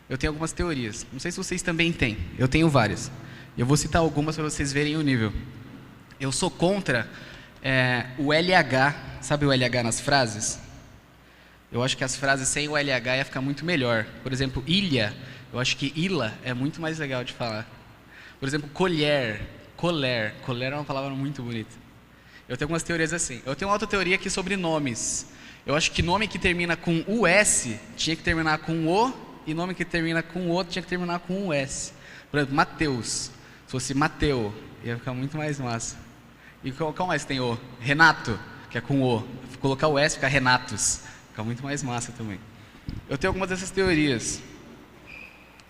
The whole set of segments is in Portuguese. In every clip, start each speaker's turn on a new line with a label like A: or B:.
A: eu tenho algumas teorias. Não sei se vocês também têm. Eu tenho várias. Eu vou citar algumas para vocês verem o nível. Eu sou contra o LH. Sabe o LH nas frases? Eu acho que as frases sem o LH ia ficar muito melhor. Por exemplo, ilha. Eu acho que ila é muito mais legal de falar. Por exemplo, colher. Coler. Coler é uma palavra muito bonita. Eu tenho algumas teorias assim. Eu tenho uma outra teoria aqui sobre nomes. Eu acho que nome que termina com US tinha que terminar com O, e nome que termina com O tinha que terminar com US. Por exemplo, Mateus. Se fosse Mateu, ia ficar muito mais massa. E qual mais tem O? Renato, que é com O. Colocar o S fica Renatos. Fica muito mais massa também. Eu tenho algumas dessas teorias.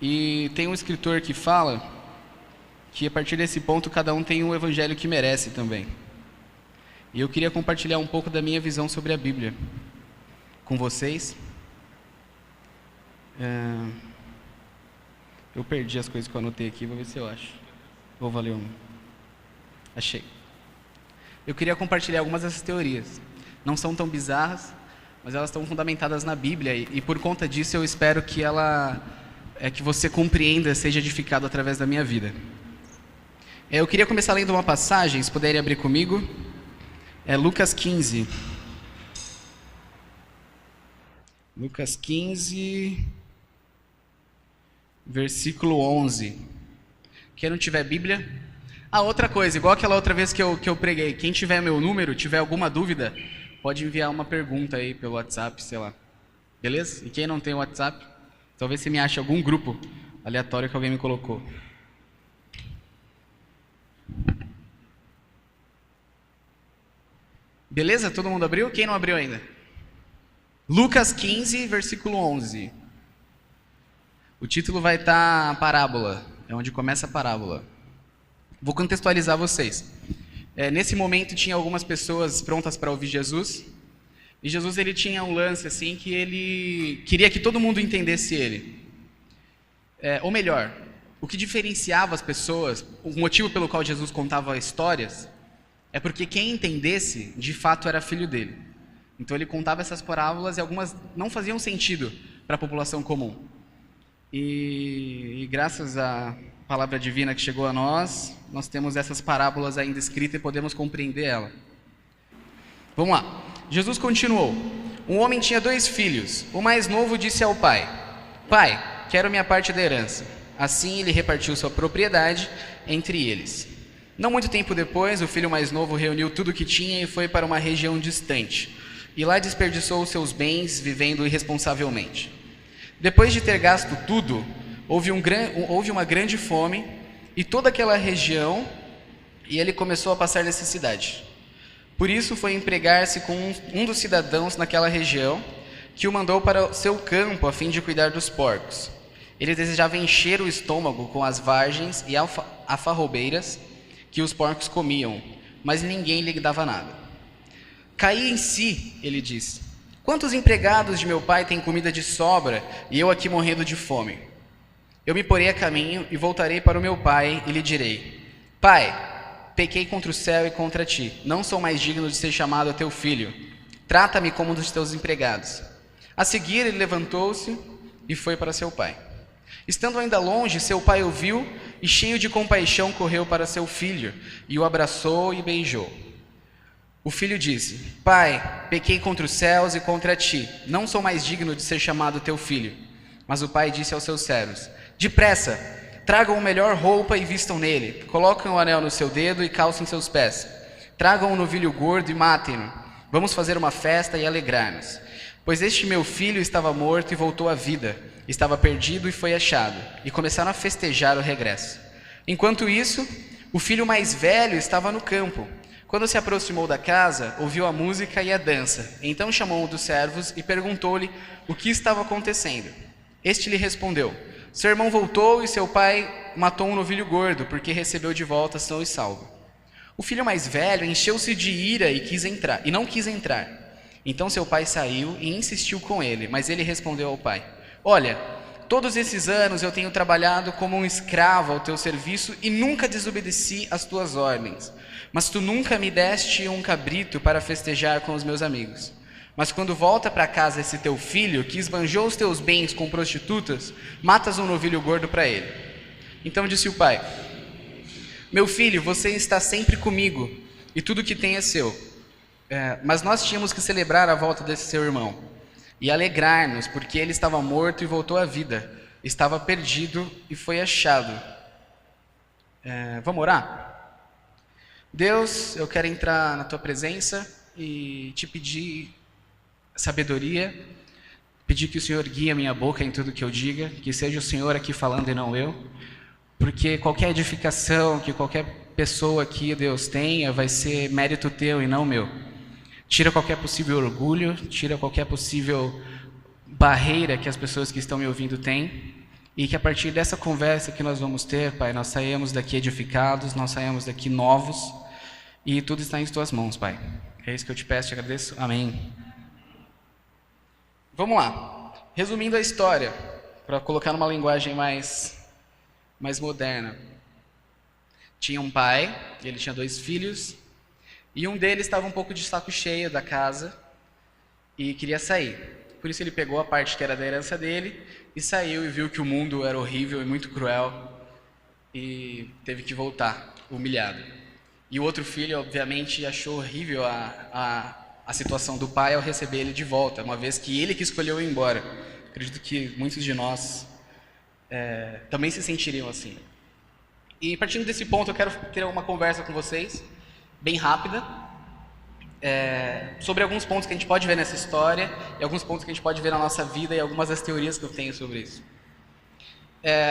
A: E tem um escritor que fala que a partir desse ponto cada um tem o evangelho que merece também. E eu queria compartilhar um pouco da minha visão sobre a Bíblia com vocês. Eu perdi as coisas que eu anotei aqui, vou ver se eu acho. Ou valeu. Achei. Eu queria compartilhar algumas dessas teorias. Não são tão bizarras, mas elas estão fundamentadas na Bíblia. E por conta disso eu espero que que você compreenda, seja edificado através da minha vida. Eu queria começar lendo uma passagem, se puderem abrir comigo. Lucas 15. Lucas 15, versículo 11. Quem não tiver Bíblia? Outra coisa, igual aquela outra vez que eu preguei. Quem tiver meu número, tiver alguma dúvida, pode enviar uma pergunta aí pelo WhatsApp, sei lá. Beleza? E quem não tem WhatsApp, talvez você me ache algum grupo aleatório que alguém me colocou. Beleza? Todo mundo abriu? Quem não abriu ainda? Lucas 15, versículo 11. O título vai estar parábola. É onde começa a parábola. Vou contextualizar vocês. Nesse momento tinha algumas pessoas prontas para ouvir Jesus. E Jesus ele tinha um lance assim que ele queria que todo mundo entendesse ele. Ou melhor, o que diferenciava as pessoas, o motivo pelo qual Jesus contava histórias, é porque quem entendesse, de fato, era filho dele. Então ele contava essas parábolas e algumas não faziam sentido para a população comum. E graças à palavra divina que chegou a nós temos essas parábolas ainda escritas e podemos compreender ela. Vamos lá. Jesus continuou. Um homem tinha 2 filhos. O mais novo disse ao pai: Pai, quero minha parte da herança. Assim ele repartiu sua propriedade entre eles. Não muito tempo depois, o filho mais novo reuniu tudo o que tinha e foi para uma região distante. E lá desperdiçou os seus bens vivendo irresponsavelmente. Depois de ter gasto tudo, houve uma grande fome e toda aquela região, e ele começou a passar necessidade. Por isso foi empregar-se com um dos cidadãos naquela região, que o mandou para o seu campo a fim de cuidar dos porcos. Ele desejava encher o estômago com as vargens e alfarrobeiras que os porcos comiam, mas ninguém lhe dava nada. Caí em si, ele disse: quantos empregados de meu pai têm comida de sobra e eu aqui morrendo de fome? Eu me porei a caminho e voltarei para o meu pai e lhe direi: Pai, pequei contra o céu e contra ti, não sou mais digno de ser chamado teu filho. Trata-me como um dos teus empregados. A seguir ele levantou-se e foi para seu pai. Estando ainda longe, seu pai o viu e, cheio de compaixão, correu para seu filho e o abraçou e beijou. O filho disse: Pai, pequei contra os céus e contra ti, não sou mais digno de ser chamado teu filho. Mas o pai disse aos seus servos: Depressa, tragam a melhor roupa e vistam nele, coloquem o anel no seu dedo e calcem seus pés. Tragam um novilho gordo e matem-no. Vamos fazer uma festa e alegrar-nos. Pois este meu filho estava morto e voltou à vida, estava perdido e foi achado. E começaram a festejar o regresso. Enquanto isso, o filho mais velho estava no campo. Quando se aproximou da casa, ouviu a música e a dança. Então chamou um dos servos e perguntou-lhe o que estava acontecendo. Este lhe respondeu: Seu irmão voltou e seu pai matou um novilho gordo, porque recebeu de volta são e salvo. O filho mais velho encheu-se de ira e não quis entrar. Então seu pai saiu e insistiu com ele, mas ele respondeu ao pai: Olha, todos esses anos eu tenho trabalhado como um escravo ao teu serviço e nunca desobedeci às tuas ordens. Mas tu nunca me deste um cabrito para festejar com os meus amigos. Mas quando volta para casa esse teu filho, que esbanjou os teus bens com prostitutas, matas um novilho gordo para ele. Então disse o pai: meu filho, você está sempre comigo, e tudo que tem é seu. Mas nós tínhamos que celebrar a volta desse seu irmão, e alegrar-nos, porque ele estava morto e voltou à vida, estava perdido e foi achado. Vamos orar? Deus, eu quero entrar na tua presença e te pedir sabedoria, pedir que o Senhor guie a minha boca em tudo que eu diga, que seja o Senhor aqui falando e não eu, porque qualquer edificação que qualquer pessoa aqui, Deus, tenha, vai ser mérito teu e não meu. Tira qualquer possível orgulho, tira qualquer possível barreira que as pessoas que estão me ouvindo têm, e que a partir dessa conversa que nós vamos ter, Pai, nós saímos daqui edificados, nós saímos daqui novos, e tudo está em tuas mãos, Pai. É isso que eu te peço, te agradeço. Amém. Vamos lá. Resumindo a história, para colocar numa linguagem mais moderna. Tinha um pai, ele tinha 2 filhos, e um deles estava um pouco de saco cheio da casa e queria sair. Por isso ele pegou a parte que era da herança dele e saiu e viu que o mundo era horrível e muito cruel e teve que voltar, humilhado. E o outro filho, obviamente, achou horrível a situação do pai ao receber ele de volta, uma vez que ele que escolheu ir embora. Acredito que muitos de nós também se sentiriam assim. E partindo desse ponto, eu quero ter uma conversa com vocês, bem rápida, sobre alguns pontos que a gente pode ver nessa história, e alguns pontos que a gente pode ver na nossa vida, e algumas das teorias que eu tenho sobre isso.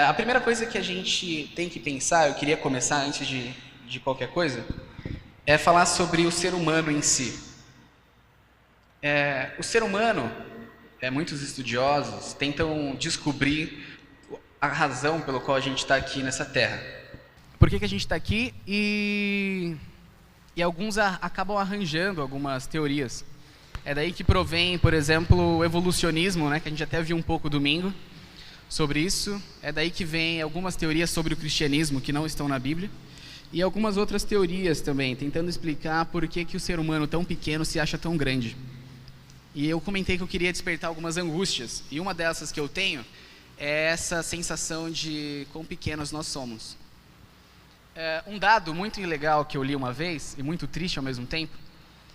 A: A primeira coisa que a gente tem que pensar, eu queria começar antes de qualquer coisa, é falar sobre o ser humano em si. O ser humano, muitos estudiosos tentam descobrir a razão pelo qual a gente está aqui nessa terra. Por que a gente está aqui? E alguns acabam arranjando algumas teorias. É daí que provém, por exemplo, o evolucionismo, né, que a gente até viu um pouco domingo sobre isso. É daí que vem algumas teorias sobre o cristianismo que não estão na Bíblia. E algumas outras teorias também, tentando explicar por que o ser humano tão pequeno se acha tão grande. E eu comentei que eu queria despertar algumas angústias. E uma dessas que eu tenho é essa sensação de quão pequenos nós somos. Um dado muito legal que eu li uma vez, e muito triste ao mesmo tempo,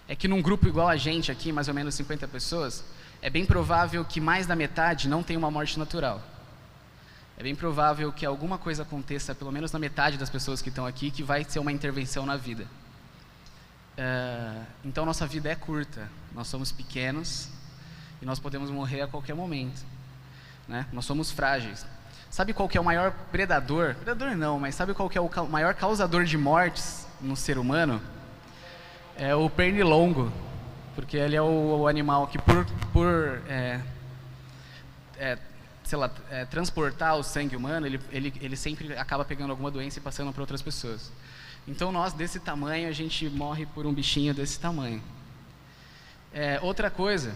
A: é que num grupo igual a gente aqui, mais ou menos 50 pessoas, é bem provável que mais da metade não tenha uma morte natural. É bem provável que alguma coisa aconteça, pelo menos na metade das pessoas que estão aqui, que vai ser uma intervenção na vida. Então nossa vida é curta, nós somos pequenos e nós podemos morrer a qualquer momento, né? Nós somos frágeis. Sabe qual que é o maior predador? Predador não, mas sabe qual que é o maior causador de mortes no ser humano? É o pernilongo, porque ele é o animal que transportar o sangue humano, ele sempre acaba pegando alguma doença e passando para outras pessoas. Então nós, desse tamanho, a gente morre por um bichinho desse tamanho. Outra coisa,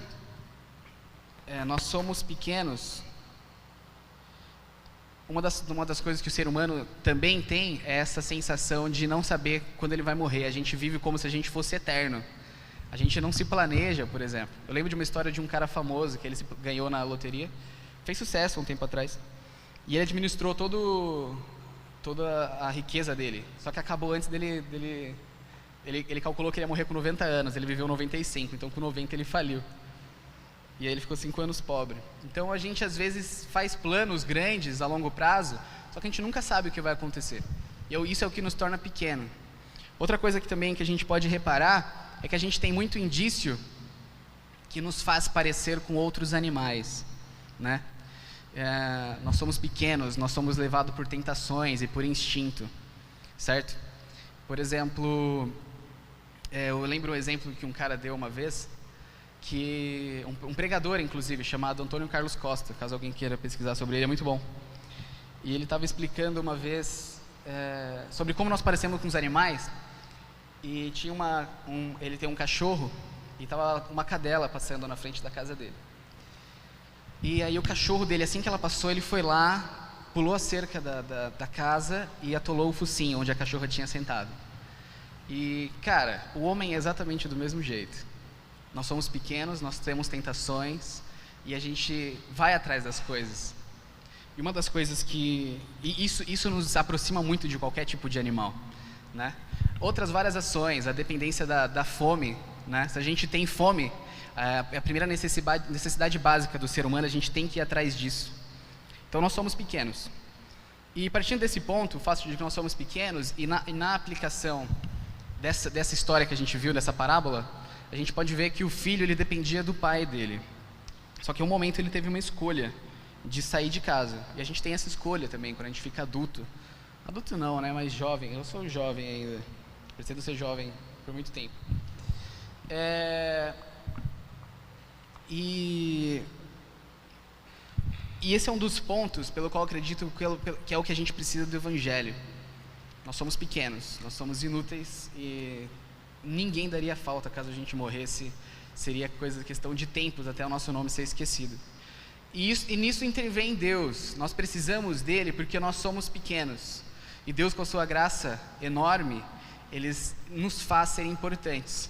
A: nós somos pequenos. Uma das coisas que o ser humano também tem é essa sensação de não saber quando ele vai morrer. A gente vive como se a gente fosse eterno. A gente não se planeja, por exemplo. Eu lembro de uma história de um cara famoso que ele ganhou na loteria. Fez sucesso um tempo atrás. E ele administrou toda a riqueza dele. Só que acabou antes dele. Ele calculou que ele ia morrer com 90 anos. Ele viveu 95, então com 90 ele faliu. E aí ele ficou 5 anos pobre. Então a gente às vezes faz planos grandes a longo prazo, só que a gente nunca sabe o que vai acontecer. E isso é o que nos torna pequeno. Outra coisa que a gente pode reparar é que a gente tem muito indício que nos faz parecer com outros animais, né? Nós somos pequenos, nós somos levados por tentações e por instinto, certo? Por exemplo, eu lembro um exemplo que um cara deu uma vez, que um pregador, inclusive, chamado Antônio Carlos Costa, caso alguém queira pesquisar sobre ele, é muito bom. E ele estava explicando uma vez sobre como nós parecemos com os animais, e tinha ele tem um cachorro, e estava uma cadela passando na frente da casa dele. E aí o cachorro dele, assim que ela passou, ele foi lá, pulou a cerca da casa e atolou o focinho onde a cachorra tinha sentado. E, cara, o homem é exatamente do mesmo jeito. Nós somos pequenos, nós temos tentações e a gente vai atrás das coisas. E uma das coisas que... Isso nos aproxima muito de qualquer tipo de animal, né? Outras várias ações, a dependência da fome, né? Se a gente tem fome, a primeira necessidade básica do ser humano, a gente tem que ir atrás disso. Então nós somos pequenos. E partindo desse ponto, o fato de que nós somos pequenos, e na aplicação dessa história que a gente viu, dessa parábola, a gente pode ver que o filho, ele dependia do pai dele. Só que em um momento ele teve uma escolha de sair de casa. E a gente tem essa escolha também, quando a gente fica adulto. Adulto não, né? Mas jovem. Eu sou jovem ainda. Pretendo ser jovem por muito tempo. E esse é um dos pontos pelo qual eu acredito que é o que a gente precisa do Evangelho. Nós somos pequenos, nós somos inúteis e ninguém daria falta caso a gente morresse. Seria questão de tempos até o nosso nome ser esquecido. E nisso intervém Deus. Nós precisamos dele porque nós somos pequenos. E Deus, com a sua graça enorme, Ele nos faz ser importantes.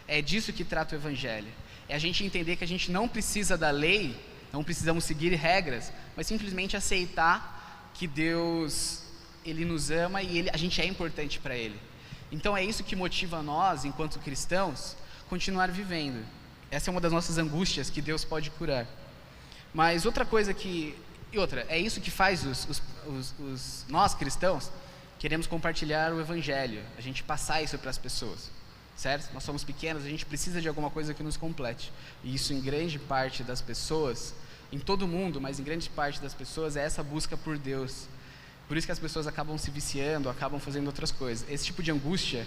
A: É disso que trata o Evangelho. É a gente entender que a gente não precisa da lei, não precisamos seguir regras, mas simplesmente aceitar que Deus, Ele nos ama e a gente é importante para Ele. Então é isso que motiva nós, enquanto cristãos, continuar vivendo. Essa é uma das nossas angústias que Deus pode curar. Mas outra coisa é isso que faz nós cristãos queremos compartilhar o Evangelho, a gente passar isso para as pessoas, certo? Nós somos pequenos, a gente precisa de alguma coisa que nos complete. E isso em grande parte das pessoas, em todo o mundo, mas em grande parte das pessoas é essa busca por Deus. Por isso que as pessoas acabam se viciando, acabam fazendo outras coisas. Esse tipo de angústia,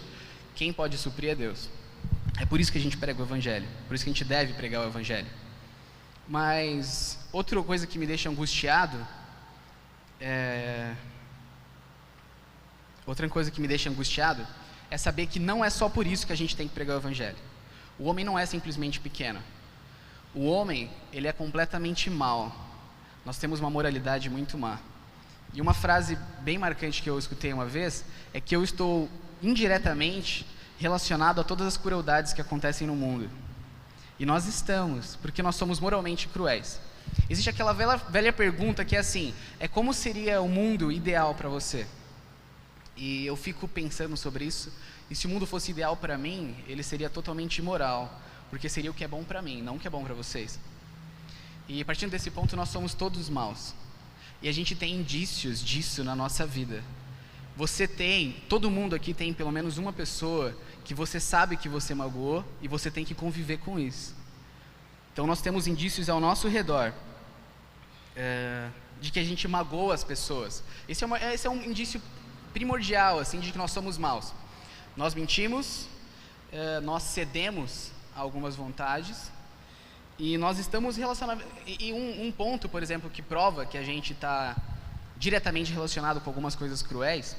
A: quem pode suprir é Deus. É por isso que a gente prega o Evangelho, por isso que a gente deve pregar o Evangelho. Mas outra coisa que me deixa angustiado é saber que não é só por isso que a gente tem que pregar o Evangelho. O homem não é simplesmente pequeno. O homem, ele é completamente mau. Nós temos uma moralidade muito má. E uma frase bem marcante que eu escutei uma vez é que eu estou indiretamente relacionado a todas as crueldades que acontecem no mundo. E nós estamos, porque nós somos moralmente cruéis. Existe aquela velha pergunta que é assim: como seria o mundo ideal para você? E eu fico pensando sobre isso, e se o mundo fosse ideal para mim, ele seria totalmente imoral, porque seria o que é bom para mim, não o que é bom para vocês. E partindo desse ponto, nós somos todos maus. E a gente tem indícios disso na nossa vida. Todo mundo aqui tem pelo menos uma pessoa que você sabe que você magoou e você tem que conviver com isso. Então nós temos indícios ao nosso redor de que a gente magoa as pessoas. Esse é um indício primordial, assim, de que nós somos maus. Nós mentimos, nós cedemos a algumas vontades e nós estamos relacionados. E um ponto, por exemplo, que prova que a gente está diretamente relacionado com algumas coisas cruéis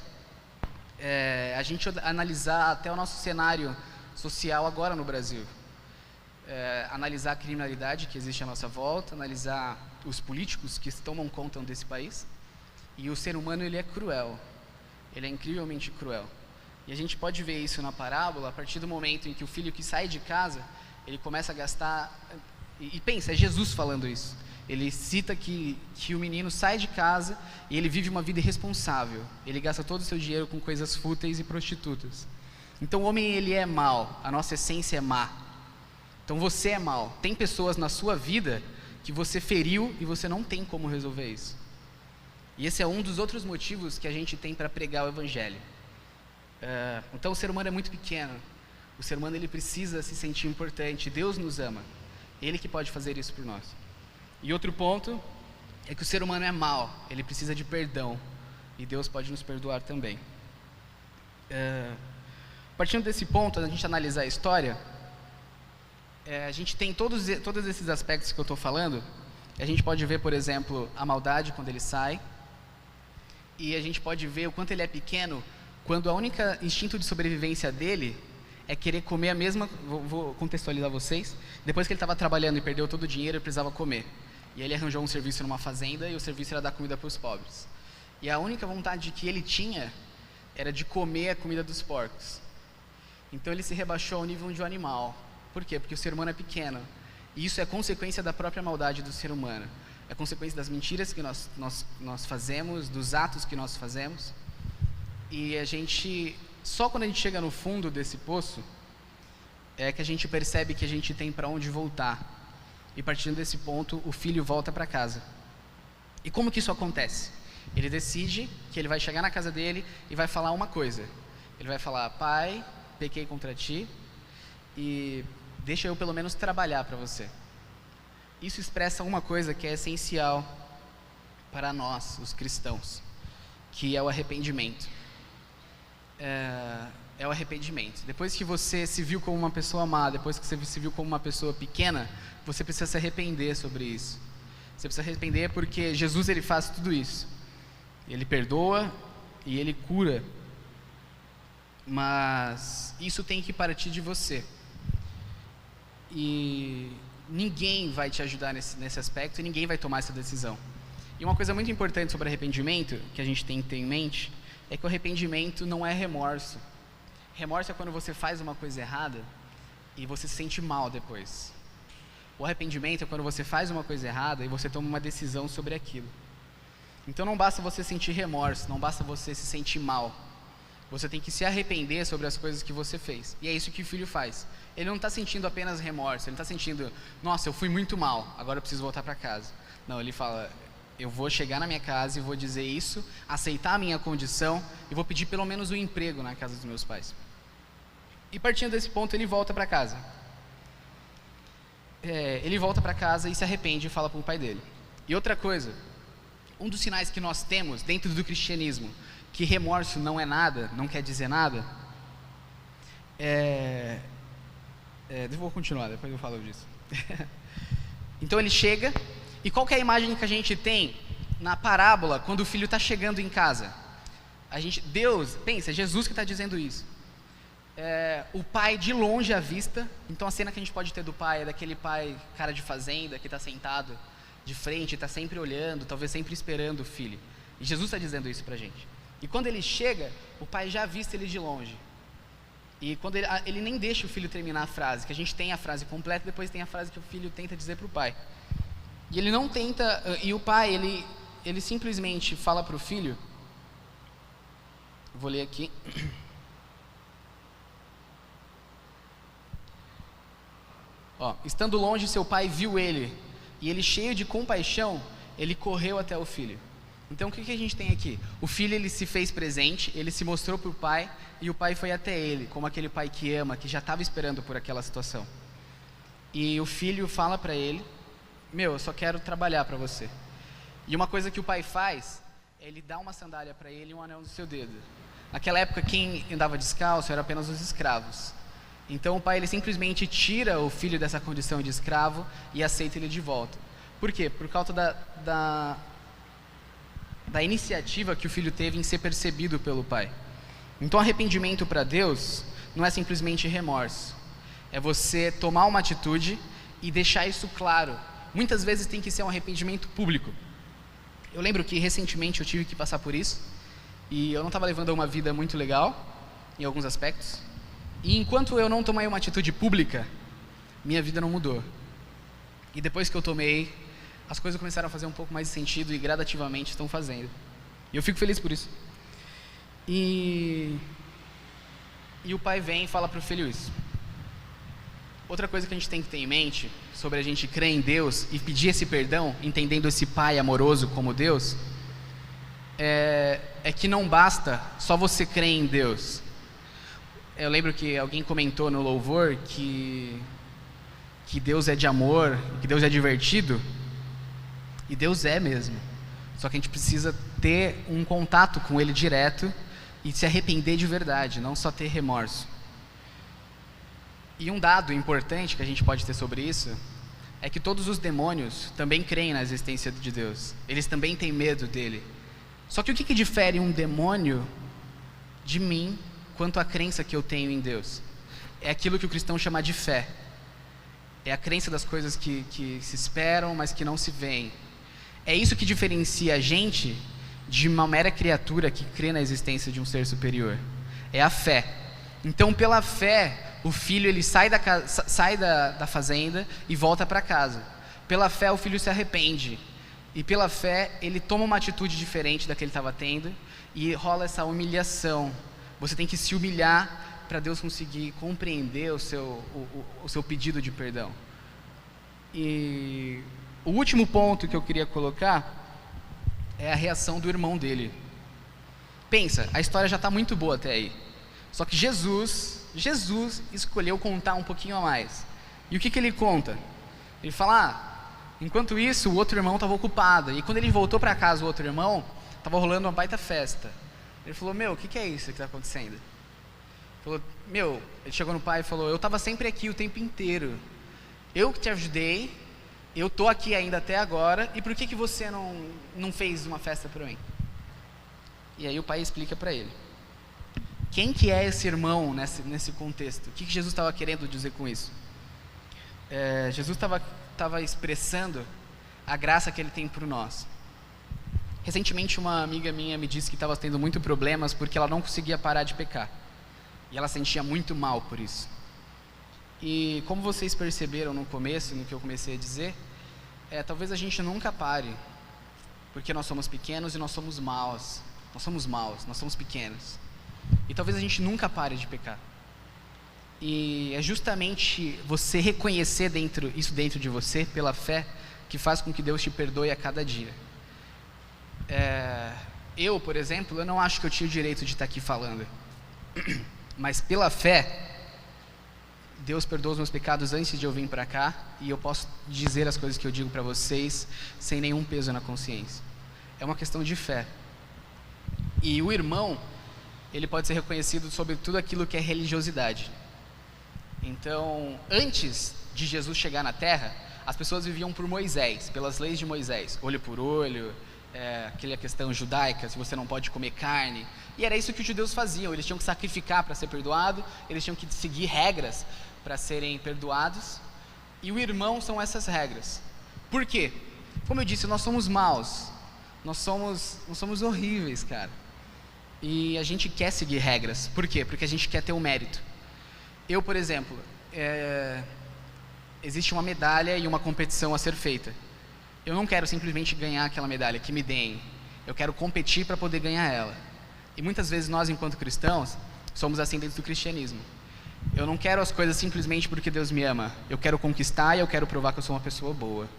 A: a gente analisar até o nosso cenário social agora no Brasil. Analisar a criminalidade que existe à nossa volta, analisar os políticos que tomam conta desse país. E o ser humano, ele é cruel. Ele é incrivelmente cruel. E a gente pode ver isso na parábola a partir do momento em que o filho que sai de casa, ele começa a gastar... E pensa, é Jesus falando isso. Ele cita que o menino sai de casa e ele vive uma vida irresponsável. Ele gasta todo o seu dinheiro com coisas fúteis e prostitutas. Então o homem, ele é mau, a nossa essência é má. Então você é mau. Tem pessoas na sua vida que você feriu e você não tem como resolver isso. E esse é um dos outros motivos que a gente tem para pregar o Evangelho. Então o ser humano é muito pequeno. O ser humano, ele precisa se sentir importante. Deus nos ama. Ele que pode fazer isso por nós. E outro ponto é que o ser humano é mau, ele precisa de perdão, e Deus pode nos perdoar também. Partindo desse ponto, a gente analisar a história, a gente tem todos esses aspectos que eu estou falando. A gente pode ver, por exemplo, a maldade quando ele sai, e a gente pode ver o quanto ele é pequeno, quando o único instinto de sobrevivência dele é querer comer a mesma... Vou contextualizar vocês. Depois que ele estava trabalhando e perdeu todo o dinheiro, ele precisava comer. E aí ele arranjou um serviço numa fazenda e o serviço era dar comida para os pobres. E a única vontade que ele tinha era de comer a comida dos porcos. Então ele se rebaixou ao nível de um animal. Por quê? Porque o ser humano é pequeno. E isso é consequência da própria maldade do ser humano. É consequência das mentiras que nós fazemos, dos atos que nós fazemos. E só quando a gente chega no fundo desse poço, é que a gente percebe que a gente tem para onde voltar. E partindo desse ponto, o filho volta para casa. E como que isso acontece? Ele decide que ele vai chegar na casa dele e vai falar uma coisa. Ele vai falar: pai, pequei contra ti e deixa eu pelo menos trabalhar para você. Isso expressa uma coisa que é essencial para nós, os cristãos, que é o arrependimento. É o arrependimento. Depois que você se viu como uma pessoa má, depois que você se viu como uma pessoa pequena, você precisa se arrepender sobre isso. Você precisa arrepender porque Jesus, ele faz tudo isso. Ele perdoa e ele cura. Mas isso tem que partir de você. E ninguém vai te ajudar nesse aspecto e ninguém vai tomar essa decisão. E uma coisa muito importante sobre arrependimento, que a gente tem que ter em mente, é que o arrependimento não é remorso. Remorso é quando você faz uma coisa errada e você se sente mal depois. O arrependimento é quando você faz uma coisa errada e você toma uma decisão sobre aquilo. Então não basta você sentir remorso, não basta você se sentir mal. Você tem que se arrepender sobre as coisas que você fez. E é isso que o filho faz. Ele não está sentindo apenas remorso, ele não está sentindo: nossa, eu fui muito mal, agora eu preciso voltar para casa. Não, ele fala: eu vou chegar na minha casa e vou dizer isso, aceitar a minha condição e vou pedir pelo menos um emprego na casa dos meus pais. E partindo desse ponto, ele volta para casa. Ele volta para casa e se arrepende e fala para o pai dele. E outra coisa, um dos sinais que nós temos dentro do cristianismo, que remorso não é nada, não quer dizer nada, eu vou continuar, depois eu falo disso. Então ele chega, e qual que é a imagem que a gente tem na parábola quando o filho está chegando em casa? Deus, pensa, é Jesus que está dizendo isso. O pai de longe à vista. Então a cena que a gente pode ter do pai é daquele pai cara de fazenda que está sentado de frente, está sempre olhando, talvez sempre esperando o filho. E Jesus está dizendo isso para a gente. E quando ele chega, o pai já avista ele de longe. E quando ele nem deixa o filho terminar a frase, que a gente tem a frase completa, depois tem a frase que o filho tenta dizer para o pai. E ele não tenta, e o pai, ele simplesmente fala para o filho, vou ler aqui. Estando longe, seu pai viu ele, e ele, cheio de compaixão, ele correu até o filho. Então o que a gente tem aqui? O filho, ele se fez presente, ele se mostrou para o pai, e o pai foi até ele, como aquele pai que ama, que já estava esperando por aquela situação. E o filho fala para ele: eu só quero trabalhar para você. E uma coisa que o pai faz, ele dá uma sandália para ele e um anel no seu dedo. Naquela época, quem andava descalço eram apenas os escravos. Então o pai, ele simplesmente tira o filho dessa condição de escravo e aceita ele de volta. Por quê? Por causa da iniciativa que o filho teve em ser percebido pelo pai. Então arrependimento para Deus não é simplesmente remorso. É você tomar uma atitude e deixar isso claro. Muitas vezes tem que ser um arrependimento público. Eu lembro que recentemente eu tive que passar por isso. E eu não estava levando uma vida muito legal, em alguns aspectos. E enquanto eu não tomei uma atitude pública, minha vida não mudou. E depois que eu tomei, as coisas começaram a fazer um pouco mais de sentido e gradativamente estão fazendo. E eu fico feliz por isso. E o pai vem e fala para o filho isso. Outra coisa que a gente tem que ter em mente sobre a gente crer em Deus e pedir esse perdão, entendendo esse pai amoroso como Deus, é que não basta só você crer em Deus. Eu lembro que alguém comentou no louvor que Deus é de amor, que Deus é divertido, e Deus é mesmo. Só que a gente precisa ter um contato com Ele direto e se arrepender de verdade, não só ter remorso. E um dado importante que a gente pode ter sobre isso é que todos os demônios também creem na existência de Deus. Eles também têm medo dele. Só que o que difere um demônio de mim quanto à crença que eu tenho em Deus? É aquilo que o cristão chama de fé. É a crença das coisas que se esperam, mas que não se veem. É isso que diferencia a gente de uma mera criatura que crê na existência de um ser superior. É a fé. Então, pela fé, o filho ele sai da fazenda e volta para casa. Pela fé, o filho se arrepende. E pela fé, ele toma uma atitude diferente da que ele estava tendo. E rola essa humilhação. Você tem que se humilhar para Deus conseguir compreender o seu pedido de perdão. E o último ponto que eu queria colocar é a reação do irmão dele. Pensa, a história já está muito boa até aí. Só que Jesus escolheu contar um pouquinho a mais. E o que ele conta? Ele fala, enquanto isso, o outro irmão estava ocupado. E quando ele voltou para casa, o outro irmão, estava rolando uma baita festa. Ele falou, o que é isso que está acontecendo? Ele falou, ele chegou no pai e falou, eu estava sempre aqui o tempo inteiro. Eu que te ajudei, eu estou aqui ainda até agora, e por que você não fez uma festa para mim? E aí o pai explica para ele. Quem que é esse irmão nesse contexto? O que Jesus estava querendo dizer com isso? Jesus estava expressando a graça que ele tem por nós. Recentemente uma amiga minha me disse que estava tendo muito problemas porque ela não conseguia parar de pecar. E ela sentia muito mal por isso. E como vocês perceberam no começo, no que eu comecei a dizer, talvez a gente nunca pare, porque nós somos pequenos e nós somos maus. Nós somos pequenos. E talvez a gente nunca pare de pecar. E é justamente você reconhecer isso dentro de você, pela fé, que faz com que Deus te perdoe a cada dia. Eu, por exemplo, eu não acho que eu tinha o direito de estar aqui falando. Mas pela fé, Deus perdoa os meus pecados antes de eu vir para cá, e eu posso dizer as coisas que eu digo para vocês sem nenhum peso na consciência. É uma questão de fé. E o irmão, ele pode ser reconhecido sobre tudo aquilo que é religiosidade. Então, antes de Jesus chegar na terra, as pessoas viviam por Moisés, pelas leis de Moisés, olho por olho, aquela questão judaica, se você não pode comer carne. E era isso que os judeus faziam, eles tinham que sacrificar para ser perdoado, eles tinham que seguir regras para serem perdoados. E o irmão são essas regras. Por quê? Como eu disse, nós somos maus, nós somos horríveis, cara. E a gente quer seguir regras. Por quê? Porque a gente quer ter o mérito. Eu, por exemplo, existe uma medalha e uma competição a ser feita. Eu não quero simplesmente ganhar aquela medalha, que me deem. Eu quero competir para poder ganhar ela. E muitas vezes nós, enquanto cristãos, somos assim dentro do cristianismo. Eu não quero as coisas simplesmente porque Deus me ama. Eu quero conquistar e eu quero provar que eu sou uma pessoa boa.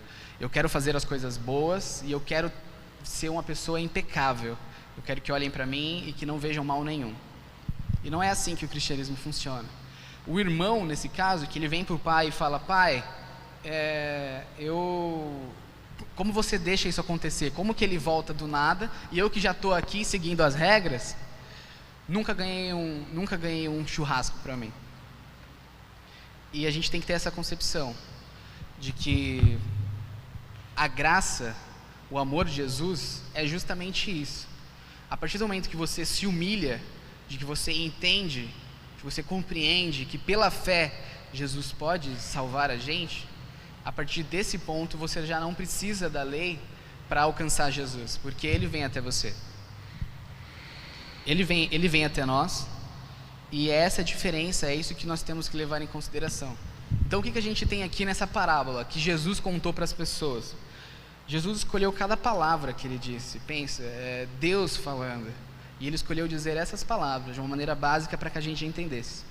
A: Eu quero fazer as coisas boas e eu quero ser uma pessoa impecável. Eu quero que olhem para mim e que não vejam mal nenhum. E não é assim que o cristianismo funciona. O irmão, nesse caso, que ele vem para o pai e fala, pai, como você deixa isso acontecer? Como que ele volta do nada e eu que já estou aqui seguindo as regras, nunca ganhei um churrasco para mim. E a gente tem que ter essa concepção de que a graça, o amor de Jesus é justamente isso. A partir do momento que você se humilha, de que você entende, que você compreende que pela fé Jesus pode salvar a gente, a partir desse ponto você já não precisa da lei para alcançar Jesus, porque Ele vem até você. Ele vem até nós, e essa é a diferença, é isso que nós temos que levar em consideração. Então o que a gente tem aqui nessa parábola, que Jesus contou para as pessoas? Jesus escolheu cada palavra que Ele disse, pensa, é Deus falando, e Ele escolheu dizer essas palavras de uma maneira básica para que a gente entendesse.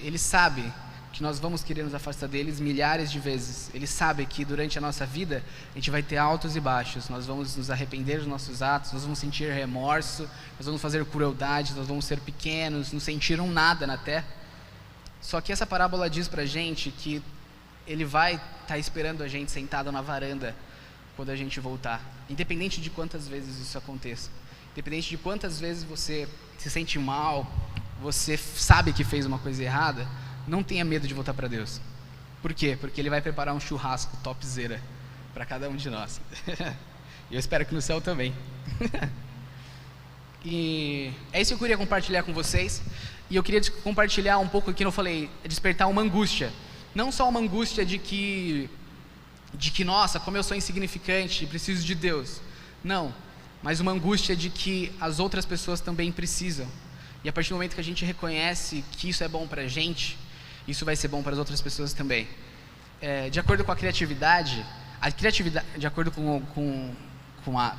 A: Ele sabe que nós vamos querer nos afastar deles milhares de vezes. Ele sabe que durante a nossa vida a gente vai ter altos e baixos, nós vamos nos arrepender dos nossos atos, nós vamos sentir remorso, nós vamos fazer crueldade, nós vamos ser pequenos, não sentir nada na terra. Só que essa parábola diz pra gente que Ele vai estar esperando a gente sentado na varanda quando a gente voltar, independente de quantas vezes isso aconteça, independente de quantas vezes você se sente mal, você sabe que fez uma coisa errada, não tenha medo de voltar para Deus. Por quê? Porque Ele vai preparar um churrasco topzera para cada um de nós. E eu espero que no céu também. E é isso que eu queria compartilhar com vocês. E eu queria compartilhar um pouco aqui, eu falei, despertar uma angústia. Não só uma angústia de que nossa, como eu sou insignificante, preciso de Deus. Não, mas uma angústia de que as outras pessoas também precisam. E a partir do momento que a gente reconhece que isso é bom pra gente, isso vai ser bom para as outras pessoas também. De acordo com a criatividade, de acordo com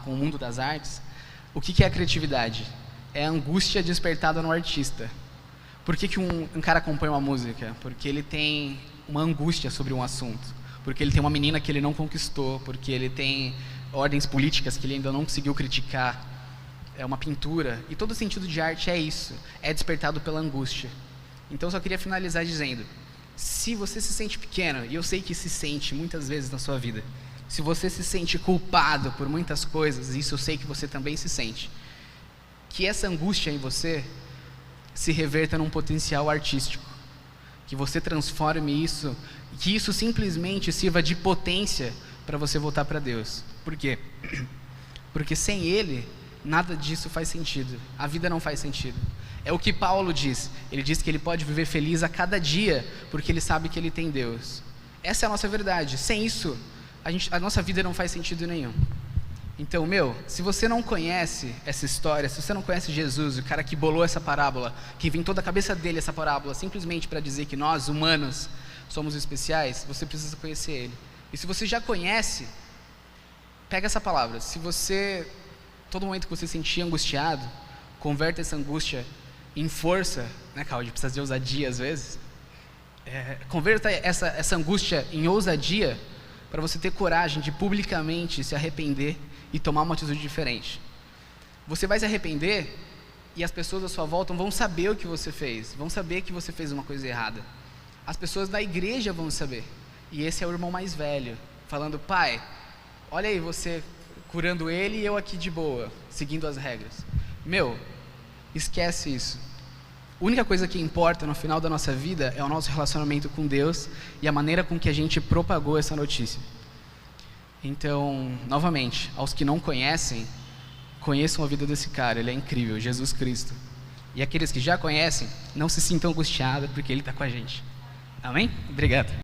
A: o mundo das artes, o que é a criatividade? É a angústia despertada no artista. Por que um cara compõe uma música? Porque ele tem uma angústia sobre um assunto. Porque ele tem uma menina que ele não conquistou. Porque ele tem ordens políticas que ele ainda não conseguiu criticar. É uma pintura. E todo sentido de arte é isso. É despertado pela angústia. Então eu só queria finalizar dizendo, se você se sente pequeno, e eu sei que se sente muitas vezes na sua vida, se você se sente culpado por muitas coisas, isso eu sei que você também se sente, que essa angústia em você se reverta num potencial artístico, que você transforme isso, que isso simplesmente sirva de potência para você voltar para Deus. Por quê? Porque sem Ele, nada disso faz sentido, a vida não faz sentido. É o que Paulo diz, ele diz que ele pode viver feliz a cada dia, porque ele sabe que ele tem Deus. Essa é a nossa verdade, sem isso, a nossa vida não faz sentido nenhum. Então, se você não conhece essa história, se você não conhece Jesus, o cara que bolou essa parábola, que inventou da cabeça dele essa parábola, simplesmente para dizer que nós, humanos, somos especiais, você precisa conhecer ele. E se você já conhece, pega essa palavra, todo momento que você se sentir angustiado, converta essa angústia em força, né, Claudio? Precisa de ousadia às vezes. Converta essa angústia em ousadia para você ter coragem de publicamente se arrepender e tomar uma atitude diferente. Você vai se arrepender e as pessoas à sua volta vão saber o que você fez, vão saber que você fez uma coisa errada. As pessoas da igreja vão saber. E esse é o irmão mais velho, falando, pai, olha aí você curando ele e eu aqui de boa, seguindo as regras. Esquece isso. A única coisa que importa no final da nossa vida é o nosso relacionamento com Deus e a maneira com que a gente propagou essa notícia. Então, novamente, aos que não conhecem, conheçam a vida desse cara, ele é incrível, Jesus Cristo. E aqueles que já conhecem, não se sintam angustiados porque ele está com a gente. Amém? Obrigado.